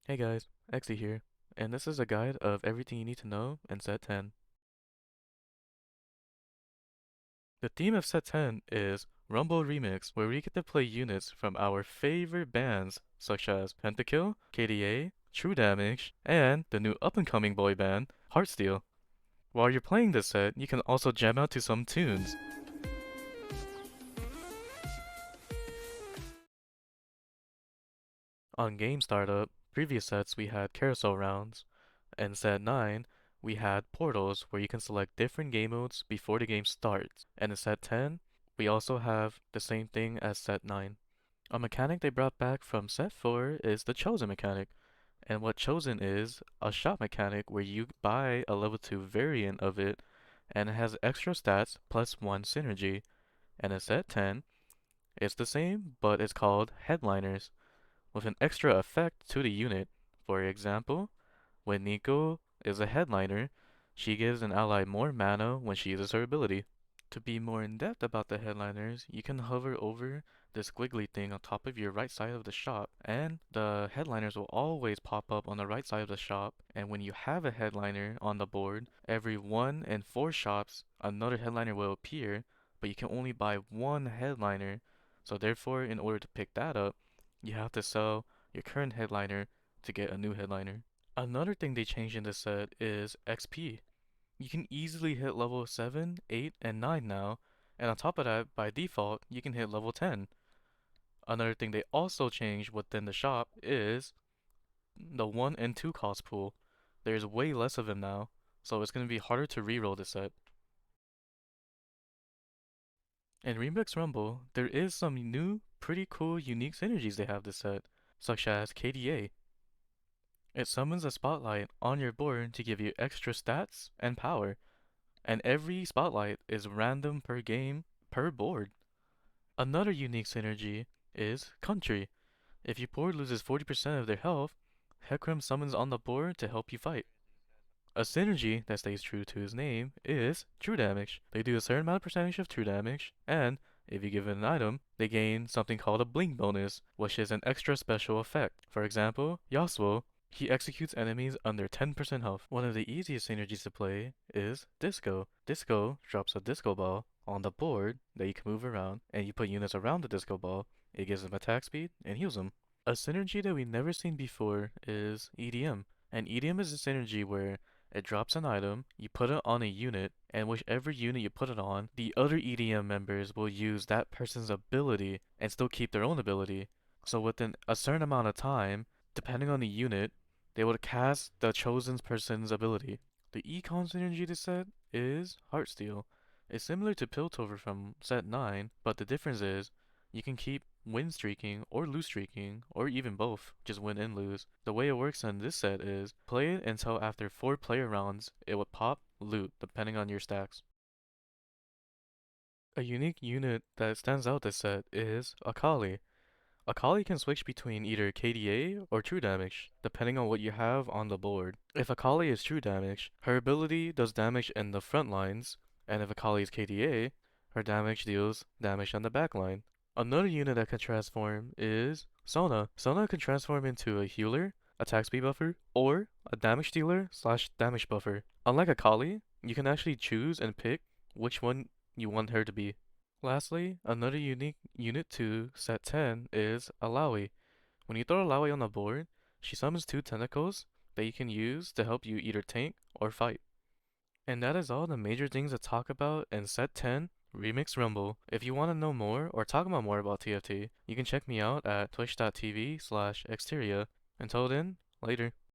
Hey guys, Exy here, and this is a guide of everything you need to know in Set 10. The theme of Set 10 is Rumble Remix, where we get to play units from our favorite bands such as Pentakill, KDA, True Damage, and the new up-and-coming boy band, Heartsteel. While you're playing this set, you can also jam out to some tunes. On game startup, previous sets we had carousel rounds. In set 9, we had portals where you can select different game modes before the game starts. And in set 10, we also have the same thing as set 9. A mechanic they brought back from set 4 is the Chosen mechanic. And what Chosen is a shop mechanic where you buy a level 2 variant of it and it has extra stats plus 1 synergy. And in set 10, it's the same, but it's called Headliners with an extra effect to the unit. For example, when Nico is a headliner, she gives an ally more mana when she uses her ability. To be more in depth about the headliners, you can hover over this squiggly thing on top of your right side of the shop, and the headliners will always pop up on the right side of the shop. And when you have a headliner on the board, every 1 in 4 shops, another headliner will appear, but you can only buy one headliner. So therefore, in order to pick that up, you have to sell your current headliner to get a new headliner. Another thing they changed in this set is XP. You can easily hit level 7, 8, and 9 now, and on top of that, by default, you can hit level 10. Another thing they also changed within the shop is the 1 and 2 cost pool. There's way less of them now, so it's going to be harder to reroll this set. In Remix Rumble, there is some new, pretty cool, unique synergies they have this set, such as KDA. It summons a spotlight on your board to give you extra stats and power, and every spotlight is random per game per board. Another unique synergy is Country. If your board loses 40% of their health, Hecarim summons on the board to help you fight. A synergy that stays true to his name is True Damage. They do a certain amount of percentage of true damage, and if you give it an item, they gain something called a Blink bonus, which is an extra special effect. For example, Yasuo, he executes enemies under 10% health. One of the easiest synergies to play is Disco. Disco drops a disco ball on the board that you can move around, and you put units around the disco ball. It gives them attack speed and heals them. A synergy that we've never seen before is EDM. And EDM is a synergy where it drops an item, you put it on a unit, and whichever unit you put it on, the other EDM members will use that person's ability and still keep their own ability. So within a certain amount of time, depending on the unit, they would cast the chosen person's ability. The econ synergy this set is Heartsteel. It's similar to Piltover from set 9, but the difference is you can keep win streaking or lose streaking or even both, just win and lose. The way it works in this set is play it until after 4 player rounds it would pop loot depending on your stacks. A unique unit that stands out this set is Akali. Akali can switch between either KDA or true damage, depending on what you have on the board. If Akali is true damage, her ability does damage in the front lines, and if Akali is KDA, her damage deals damage on the back line. Another unit that can transform is Sona. Sona can transform into a healer, attack speed buffer, or a damage dealer slash damage buffer. Unlike Akali, you can actually choose and pick which one you want her to be. Lastly, another unique unit to set 10 is Alawi. When you throw Alawi on the board, she summons 2 tentacles that you can use to help you either tank or fight. And that is all the major things to talk about in set 10 Remix Rumble. If you want to know more or talk about more about TFT, you can check me out at twitch.tv/Xteria. Until then, later.